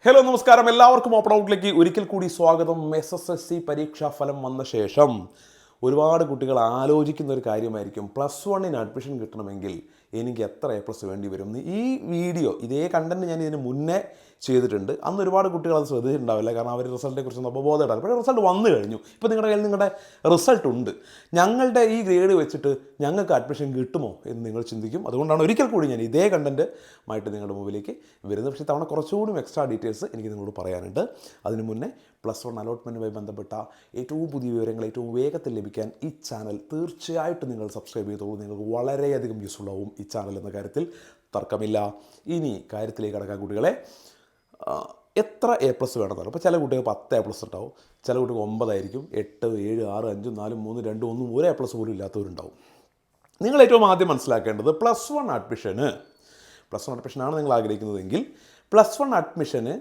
Hello നമസ്കാരം, എല്ലാവർക്കും open ഔട്ടിലേക്ക് ഒരിക്കൽ കൂടി സ്വാഗതം. SSLC പരീക്ഷാ ഫലം വന്ന ശേഷം ഒരുപാട് കുട്ടികൾ ആലോചിക്കുന്ന ഒരു കാര്യമായിരിക്കും, +1 അഡ്മിഷൻ കിട്ടണമെങ്കിൽ എനിക്ക് എത്ര A+ വേണ്ടി വരും. ഈ വീഡിയോ ഇതേ കണ്ടന്റ് ഞാൻ ഇതിന് മുന്നേ ചെയ്തിട്ടുണ്ട്. അന്ന് ഒരുപാട് കുട്ടികൾ അത് ശ്രദ്ധിച്ചിട്ടുണ്ടാവില്ല, കാരണം അവർ റിസൾട്ടിനെ കുറിച്ചൊന്നും അവബോധം ഇടാറ്. പക്ഷേ റിസൾട്ട് വന്നു കഴിഞ്ഞു. ഇപ്പോൾ നിങ്ങളുടെ കയ്യിൽ നിങ്ങളുടെ റിസൾട്ട് ഉണ്ട്. ഞങ്ങളുടെ ഈ ഗ്രേഡ് വെച്ചിട്ട് ഞങ്ങൾക്ക് അഡ്മിഷൻ കിട്ടുമോ എന്ന് നിങ്ങൾ ചിന്തിക്കും. അതുകൊണ്ടാണ് ഒരിക്കൽ കൂടി ഞാൻ ഇതേ കണ്ടന്റുമായിട്ട് നിങ്ങളുടെ മുമ്പിലേക്ക് വരുന്നത്. പക്ഷേ തവണ കുറച്ചുകൂടി എക്സ്ട്രാ ഡീറ്റെയിൽസ് എനിക്ക് നിങ്ങളോട് പറയാനുണ്ട്. അതിനു മുന്നേ +1 അലോട്ട്മെൻറ്റുമായി ബന്ധപ്പെട്ട ഏറ്റവും പുതിയ വിവരങ്ങൾ ഏറ്റവും വേഗത്തിൽ ലഭിക്കാൻ ഈ ചാനൽ തീർച്ചയായിട്ടും നിങ്ങൾ സബ്സ്ക്രൈബ് ചെയ്തോളൂ. നിങ്ങൾക്ക് വളരെയധികം യൂസ്ഫുൾ ആവും ഈ ചാനൽ എന്ന കാര്യത്തിൽ തർക്കമില്ല. ഇനി കാര്യത്തിലേക്ക് കടക്കാൻ കുട്ടികളെ, എത്ര A+ വേണമെന്നാണ്. ഇപ്പോൾ ചില കുട്ടികൾ 10 A+ ഉണ്ടാവും, ചില കുട്ടികൾ 9 ആയിരിക്കും, 8, 7, 6, 5, 4, 3, 2, 1 ഒരു A+ പോലും ഇല്ലാത്തവരുണ്ടാവും. നിങ്ങൾ ഏറ്റവും ആദ്യം മനസ്സിലാക്കേണ്ടത് +1 അഡ്മിഷനാണ് നിങ്ങൾ ആഗ്രഹിക്കുന്നതെങ്കിൽ +1 അഡ്മിഷന്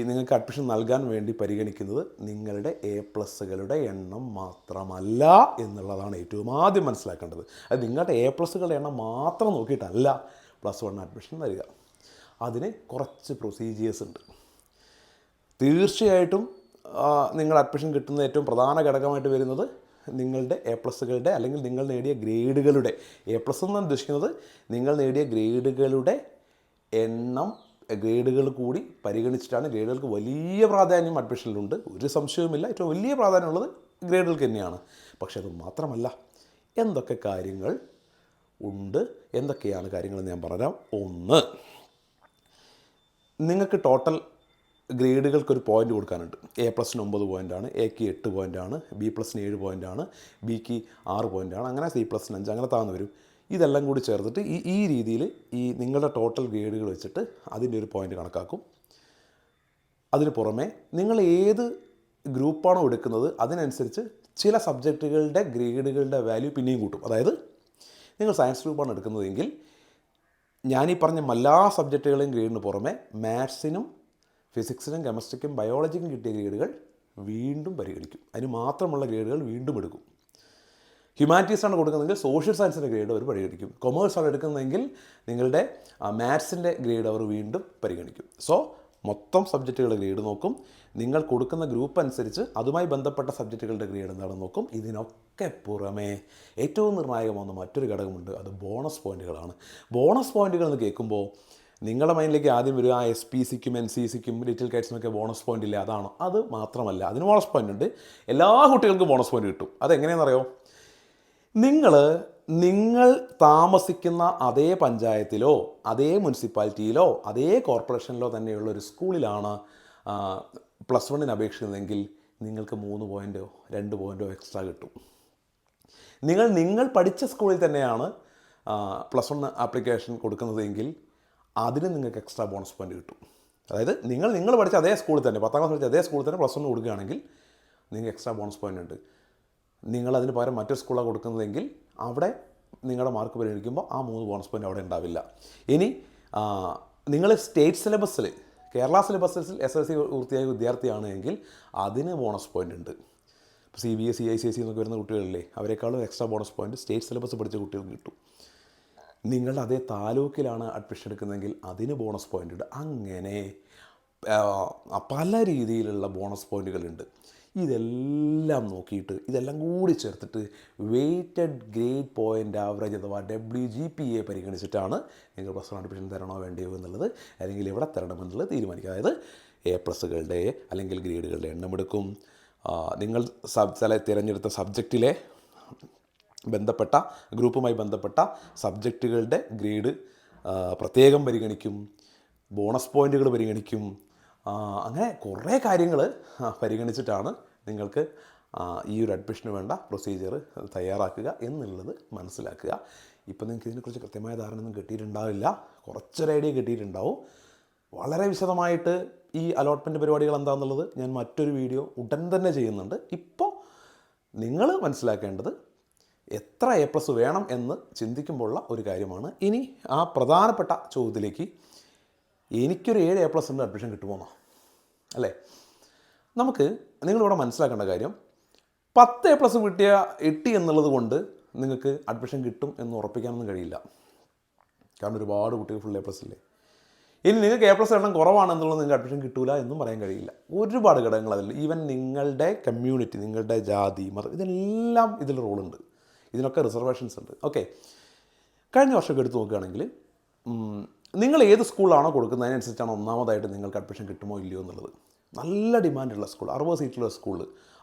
നിങ്ങൾക്ക് അഡ്മിഷൻ നൽകാൻ വേണ്ടി പരിഗണിക്കുന്നത് നിങ്ങളുടെ A+കളുടെ എണ്ണം മാത്രമല്ല എന്നുള്ളതാണ് ഏറ്റവും ആദ്യം മനസ്സിലാക്കേണ്ടത്. അത് നിങ്ങളുടെ A+കളുടെ എണ്ണം മാത്രം നോക്കിയിട്ടല്ല +1 അഡ്മിഷൻ തരിക. അതിന് കുറച്ച് പ്രൊസീജിയേഴ്സ് ഉണ്ട്. തീർച്ചയായിട്ടും നിങ്ങൾ അഡ്മിഷൻ കിട്ടുന്ന ഏറ്റവും പ്രധാന ഘടകമായിട്ട് വരുന്നത് നിങ്ങളുടെ A+കളുടെ അല്ലെങ്കിൽ നിങ്ങൾ നേടിയ ഗ്രേഡുകളുടെ, A+ എന്ന് ഉദ്ദേശിക്കുന്നത് നിങ്ങൾ നേടിയ ഗ്രേഡുകളുടെ എണ്ണം, ഗ്രേഡുകൾ കൂടി പരിഗണിച്ചിട്ടാണ്. ഗ്രേഡുകൾക്ക് വലിയ പ്രാധാന്യം അഡ്മിഷനിലുണ്ട്, ഒരു സംശയവുമില്ല. ഏറ്റവും വലിയ പ്രാധാന്യമുള്ളത് ഗ്രേഡുകൾക്ക് തന്നെയാണ്. പക്ഷേ അത് മാത്രമല്ല, എന്തൊക്കെ കാര്യങ്ങൾ ഉണ്ട്, എന്തൊക്കെയാണ് കാര്യങ്ങളെന്ന് ഞാൻ പറയാം. ഒന്ന്, നിങ്ങൾക്ക് ടോട്ടൽ ഗ്രേഡുകൾക്കൊരു പോയിൻ്റ് കൊടുക്കാനുണ്ട്. A+ 9 പോയിൻ്റാണ്, Aക്ക് 8 പോയിൻ്റാണ്, B+ 7 പോയിൻ്റാണ്, Bക്ക് 6 പോയിൻ്റാണ്, അങ്ങനെ C+ 5 അങ്ങനെ താഴ്ന്നു വരും. ഇതെല്ലാം കൂടി ചേർത്തിട്ട് ഈ രീതിയിൽ ഈ നിങ്ങളുടെ ടോട്ടൽ ഗ്രേഡുകൾ വെച്ചിട്ട് അതിൻ്റെ ഒരു പോയിൻ്റ് കണക്കാക്കും. അതിന് പുറമെ നിങ്ങൾ ഏത് ഗ്രൂപ്പാണോ എടുക്കുന്നത് അതിനനുസരിച്ച് ചില സബ്ജക്റ്റുകളുടെ ഗ്രേഡുകളുടെ വാല്യൂ പിന്നെയും കൂട്ടും. അതായത് നിങ്ങൾ സയൻസ് ഗ്രൂപ്പാണ് എടുക്കുന്നതെങ്കിൽ ഞാനീ പറഞ്ഞ എല്ലാ സബ്ജക്റ്റുകളെയും ഗ്രേഡിന് പുറമെ മാത്സിനും ഫിസിക്സിനും കെമിസ്ട്രിക്കും ബയോളജിക്കും കിട്ടിയ ഗ്രേഡുകൾ വീണ്ടും പരിഗണിക്കും. അതിന് മാത്രമുള്ള ഗ്രേഡുകൾ വീണ്ടും എടുക്കും. ഹ്യൂമാനിറ്റീസാണ് കൊടുക്കുന്നതെങ്കിൽ സോഷ്യൽ സയൻസിൻ്റെ ഗ്രേഡ് അവർ പരിഗണിക്കും. കൊമേഴ്സാണ് എടുക്കുന്നതെങ്കിൽ നിങ്ങളുടെ മാത്സിൻ്റെ ഗ്രേഡ് അവർ വീണ്ടും പരിഗണിക്കും. സോ മൊത്തം സബ്ജക്റ്റുകളുടെ ഗ്രേഡ് നോക്കും. നിങ്ങൾ കൊടുക്കുന്ന ഗ്രൂപ്പ് അനുസരിച്ച് അതുമായി ബന്ധപ്പെട്ട സബ്ജക്റ്റുകളുടെ ഗ്രേഡ് എന്താണെന്ന് നോക്കും. ഇതിനൊക്കെ പുറമേ ഏറ്റവും നിർണായകമാകുന്ന മറ്റൊരു ഘടകമുണ്ട്, അത് ബോണസ് പോയിൻറ്റുകളാണ്. ബോണസ് പോയിൻറ്റുകൾ എന്ന് കേൾക്കുമ്പോൾ നിങ്ങളുടെ മൈൻഡിലേക്ക് ആദ്യം വരും SPCക്കും NCCക്കും ലിറ്റിൽ കൈറ്റ്സിനൊക്കെ ബോണസ് പോയിൻ്റ് ഇല്ല, അതാണോ? അത് മാത്രമല്ല, അതിന് ബോണസ് പോയിൻ്റ് ഉണ്ട്. എല്ലാ കുട്ടികൾക്കും ബോണസ് പോയിൻ്റ് കിട്ടും. അതെങ്ങനെയാണെന്നറിയോ? നിങ്ങൾ താമസിക്കുന്ന അതേ പഞ്ചായത്തിലോ അതേ മുനിസിപ്പാലിറ്റിയിലോ അതേ കോർപ്പറേഷനിലോ തന്നെയുള്ള ഒരു സ്കൂളിലാണ് +1 അപേക്ഷിക്കുന്നതെങ്കിൽ നിങ്ങൾക്ക് 3 പോയിൻ്റോ 2 പോയിൻ്റോ എക്സ്ട്രാ കിട്ടും. നിങ്ങൾ പഠിച്ച സ്കൂളിൽ തന്നെയാണ് +1 ആപ്ലിക്കേഷൻ കൊടുക്കുന്നതെങ്കിൽ അതിന് നിങ്ങൾക്ക് എക്സ്ട്രാ ബോണസ് പോയിൻ്റ് കിട്ടും. അതായത് നിങ്ങൾ പഠിച്ച അതേ സ്കൂളിൽ തന്നെ, 10ാം ക്ലാസ് പഠിച്ച അതേ സ്കൂളിൽ തന്നെ +1 കൊടുക്കുകയാണെങ്കിൽ നിങ്ങൾക്ക് എക്സ്ട്രാ ബോണസ് പോയിൻ്റ് ഉണ്ട്. നിങ്ങളതിന് പകരം മറ്റൊരു സ്കൂളാണ് കൊടുക്കുന്നതെങ്കിൽ അവിടെ നിങ്ങളുടെ മാർക്ക് പരിഗണിക്കുമ്പോൾ ആ 3 ബോണസ് പോയിൻ്റ് അവിടെ ഉണ്ടാവില്ല. ഇനി നിങ്ങൾ സ്റ്റേറ്റ് സിലബസിൽ, കേരള സിലബസിൽ SSLC പൂർത്തിയായ വിദ്യാർത്ഥിയാണ് എങ്കിൽ അതിന് ബോണസ് പോയിൻ്റ് ഉണ്ട്. ഇപ്പോൾ CBSE ICSE എന്നൊക്കെ വരുന്ന കുട്ടികളില്ലേ, അവരെക്കാളും extra bonus point state syllabus പഠിച്ച കുട്ടികൾക്ക് കിട്ടും. നിങ്ങളുടെ അതേ താലൂക്കിലാണ് അഡ്മിഷൻ എടുക്കുന്നതെങ്കിൽ അതിന് ബോണസ് പോയിൻ്റ് ഉണ്ട്. അങ്ങനെ പല രീതിയിലുള്ള ബോണസ് പോയിൻറ്റുകളുണ്ട്. ഇതെല്ലാം നോക്കിയിട്ട് ഇതെല്ലാം കൂടി ചേർത്തിട്ട് വെയ്റ്റഡ് ഗ്രേഡ് പോയിൻ്റ് ആവറേജ് അഥവാ WGPA പരിഗണിച്ചിട്ടാണ് നിങ്ങൾ +1 അഡ്മിഷൻ തരണോ വേണ്ടിയോ എന്നുള്ളത്, അല്ലെങ്കിൽ എവിടെ തരണമെന്നുള്ളത് തീരുമാനിക്കുക. അതായത് A+കളുടെ അല്ലെങ്കിൽ ഗ്രേഡുകളുടെ എണ്ണം എടുക്കും. നിങ്ങൾ തിരഞ്ഞെടുത്ത സബ്ജക്റ്റിലെ ബന്ധപ്പെട്ട ഗ്രൂപ്പുമായി ബന്ധപ്പെട്ട സബ്ജക്റ്റുകളുടെ ഗ്രേഡ് പ്രത്യേകം പരിഗണിക്കും. ബോണസ് പോയിൻറ്റുകൾ പരിഗണിക്കും. അങ്ങനെ കുറേ കാര്യങ്ങൾ പരിഗണിച്ചിട്ടാണ് നിങ്ങൾക്ക് ഈ ഒരു അഡ്മിഷന് വേണ്ട പ്രൊസീജിയർ തയ്യാറാക്കുക എന്നുള്ളത് മനസ്സിലാക്കുക. ഇപ്പോൾ നിങ്ങൾക്ക് ഇതിനെക്കുറിച്ച് കൃത്യമായ ധാരണയൊന്നും കിട്ടിയിട്ടുണ്ടാവില്ല, കുറച്ചൊരു ഐഡിയ കിട്ടിയിട്ടുണ്ടാവും. വളരെ വിശദമായിട്ട് ഈ അലോട്ട്മെൻറ്റ് പരിപാടികൾ എന്താണെന്നുള്ളത് ഞാൻ മറ്റൊരു വീഡിയോ ഉടൻ തന്നെ ചെയ്യുന്നുണ്ട്. ഇപ്പോൾ നിങ്ങൾ മനസ്സിലാക്കേണ്ടത് എത്ര A+ വേണം എന്ന് ചിന്തിക്കുമ്പോഴുള്ള ഒരു കാര്യമാണ്. ഇനി ആ പ്രധാനപ്പെട്ട ചോദ്യത്തിലേക്ക്, എനിക്കൊരു 7 A+ ഉണ്ട്, അഡ്മിഷൻ കിട്ടുമോന്നോ അല്ലേ? നിങ്ങളിവിടെ മനസ്സിലാക്കേണ്ട കാര്യം, 10 A+ കിട്ടി എന്നുള്ളത് കൊണ്ട് നിങ്ങൾക്ക് അഡ്മിഷൻ കിട്ടും എന്ന് ഉറപ്പിക്കാനൊന്നും കഴിയില്ല. കാരണം ഒരുപാട് കുട്ടികൾ ഫുൾ A+ ഇല്ലേ. ഇനി നിങ്ങൾക്ക് A+ എണ്ണം കുറവാണെന്നുള്ളത് നിങ്ങൾക്ക് അഡ്മിഷൻ കിട്ടൂല എന്നും പറയാൻ കഴിയില്ല. ഒരുപാട് ഘടകങ്ങൾ അതിൽ. ഈവൻ നിങ്ങളുടെ കമ്മ്യൂണിറ്റി, നിങ്ങളുടെ ജാതി, മതം, ഇതെല്ലാം ഇതിൽ റോളുണ്ട്. ഇതിനൊക്കെ റിസർവേഷൻസ് ഉണ്ട്. ഓക്കെ, കഴിഞ്ഞ വർഷമൊക്കെ എടുത്ത് നോക്കുകയാണെങ്കിൽ നിങ്ങൾ ഏത് സ്കൂളാണോ കൊടുക്കുന്നത് അതിനനുസരിച്ചാണ് ഒന്നാമതായിട്ട് നിങ്ങൾക്ക് അഡ്മിഷൻ കിട്ടുമോ ഇല്ലയോ എന്നുള്ളത്. നല്ല ഡിമാൻഡുള്ള സ്കൂൾ, 60 സീറ്റുള്ള സ്കൂൾ,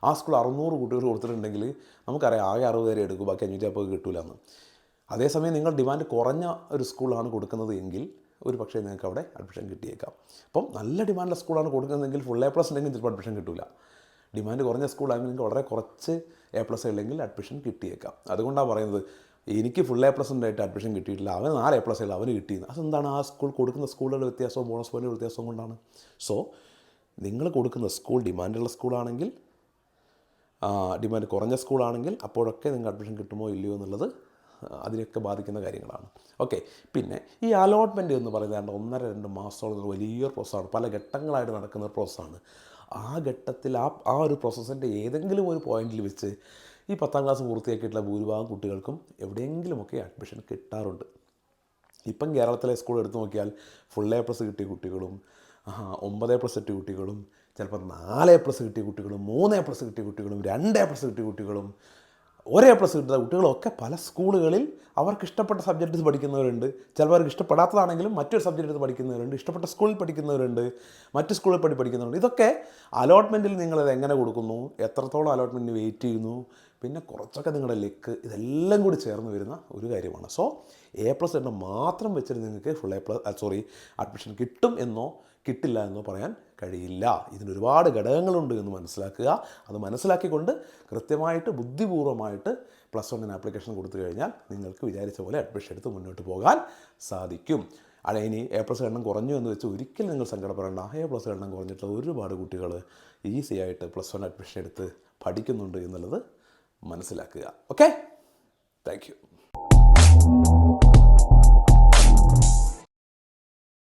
ആ സ്കൂൾ 600 കുട്ടികൾ കൊടുത്തിട്ടുണ്ടെങ്കിൽ നമുക്കറിയാം ആകെ 60 പേരെ എടുക്കും, ബാക്കി 550 കിട്ടൂല എന്ന്. അതേസമയം നിങ്ങൾ ഡിമാൻഡ് കുറഞ്ഞ ഒരു സ്കൂളാണ് കൊടുക്കുന്നത് എങ്കിൽ ഒരു പക്ഷേ നിങ്ങൾക്ക് അവിടെ അഡ്മിഷൻ കിട്ടിയേക്കാം. അപ്പം നല്ല ഡിമാൻഡുള്ള സ്കൂളാണ് കൊടുക്കുന്നതെങ്കിൽ ഫുൾ A+ ഉണ്ടെങ്കിൽ ചിലപ്പോൾ അഡ്മിഷൻ കിട്ടില്ല. ഡിമാൻഡ് കുറഞ്ഞ സ്കൂളാണെങ്കിൽ നിങ്ങൾക്ക് വളരെ കുറച്ച് A+ ഉണ്ടെങ്കിൽ അഡ്മിഷൻ കിട്ടിയേക്കാം. അതുകൊണ്ടാണ് പറയുന്നത് എനിക്ക് ഫുൾ A+ ഉണ്ടായിട്ട് അഡ്മിഷൻ കിട്ടിയിട്ടില്ല, അവന് 4 A+ ഉള്ള അവന് കിട്ടിയെന്ന്. അതെന്താണ്? ആ സ്കൂൾ കൊടുക്കുന്ന സ്കൂളുകളുടെ വ്യത്യാസവും ബോണസ് പോയിൻ്റ് വ്യത്യാസവും കൊണ്ടാണ്. സോ നിങ്ങൾ കൊടുക്കുന്ന സ്കൂൾ ഡിമാൻഡുള്ള സ്കൂളാണെങ്കിൽ, ഡിമാൻഡ് കുറഞ്ഞ സ്കൂളാണെങ്കിൽ അപ്പോഴൊക്കെ നിങ്ങൾക്ക് അഡ്മിഷൻ കിട്ടുമോ ഇല്ലയോ എന്നുള്ളത് അതിനൊക്കെ ബാധിക്കുന്ന കാര്യങ്ങളാണ്. ഓക്കെ, പിന്നെ ഈ അലോട്ട്മെൻറ്റ് എന്ന് പറയുന്നത് 1-2 മാസത്തോളം വലിയൊരു പ്രോസസ്സാണ്, പല ഘട്ടങ്ങളായിട്ട് നടക്കുന്ന ഒരു പ്രോസസ്സാണ്. ആ ഘട്ടത്തിൽ ആ ഒരു പ്രോസസ്സിൻ്റെ ഏതെങ്കിലും ഒരു പോയിന്റിൽ വെച്ച് ഈ 10ാം ക്ലാസ് പൂർത്തിയാക്കിയിട്ടുള്ള ഭൂരിഭാഗം കുട്ടികൾക്കും എവിടെയെങ്കിലുമൊക്കെ അഡ്മിഷൻ കിട്ടാറുണ്ട്. ഇപ്പം കേരളത്തിലെ സ്കൂൾ എടുത്ത് നോക്കിയാൽ ഫുൾ A+ കിട്ടിയ കുട്ടികളും 9 A+ കിട്ടിയ കുട്ടികളും ചിലപ്പോൾ 4 A+ കിട്ടിയ കുട്ടികളും 3 A+ കിട്ടിയ കുട്ടികളും 2 A+ കിട്ടിയ കുട്ടികളും 1 A+ കിട്ടുന്ന കുട്ടികളൊക്കെ പല സ്കൂളുകളിൽ അവർക്ക് ഇഷ്ടപ്പെട്ട സബ്ജക്റ്റ് പഠിക്കുന്നവരുണ്ട്. ചിലവർക്ക് ഇഷ്ടപ്പെടാത്തതാണെങ്കിലും മറ്റൊരു സബ്ജക്റ്റ് എടുത്ത് പഠിക്കുന്നവരുണ്ട്. ഇഷ്ടപ്പെട്ട സ്കൂളിൽ പഠിക്കുന്നവരുണ്ട്, മറ്റ് സ്കൂളിൽ പഠിക്കുന്നവരുണ്ട്. ഇതൊക്കെ അലോട്ട്മെൻറ്റിൽ നിങ്ങളത് എങ്ങനെ കൊടുക്കുന്നു, എത്രത്തോളം അലോട്ട്മെൻറ്റിന് വെയിറ്റ് ചെയ്യുന്നു, പിന്നെ കുറച്ചൊക്കെ നിങ്ങളുടെ ലെക്ക്, ഇതെല്ലാം കൂടി ചേർന്ന് വരുന്ന ഒരു കാര്യമാണ്. സോ A+ എണ്ണം മാത്രം വെച്ചിട്ട് നിങ്ങൾക്ക് ഫുൾ അഡ്മിഷൻ കിട്ടും എന്നോ കിട്ടില്ല എന്നോ പറയാൻ കഴിയില്ല. ഇതിനൊരുപാട് ഘടകങ്ങളുണ്ട് എന്ന് മനസ്സിലാക്കുക. അത് മനസ്സിലാക്കിക്കൊണ്ട് കൃത്യമായിട്ട് ബുദ്ധിപൂർവ്വമായിട്ട് +1 ആപ്ലിക്കേഷൻ കൊടുത്തു കഴിഞ്ഞാൽ നിങ്ങൾക്ക് വിചാരിച്ച പോലെ അഡ്മിഷൻ എടുത്ത് മുന്നോട്ട് പോകാൻ സാധിക്കും. ഇനി A+ എണ്ണം കുറഞ്ഞു എന്ന് വെച്ച് ഒരിക്കലും നിങ്ങൾ സങ്കടപ്പെടേണ്ട. A+ എണ്ണം കുറഞ്ഞിട്ടുള്ള ഒരുപാട് കുട്ടികൾ ഈസി ആയിട്ട് +1 അഡ്മിഷൻ എടുത്ത് പഠിക്കുന്നുണ്ട് എന്നുള്ളത് മനസ്സിലാക്കുക. Okay, thank you.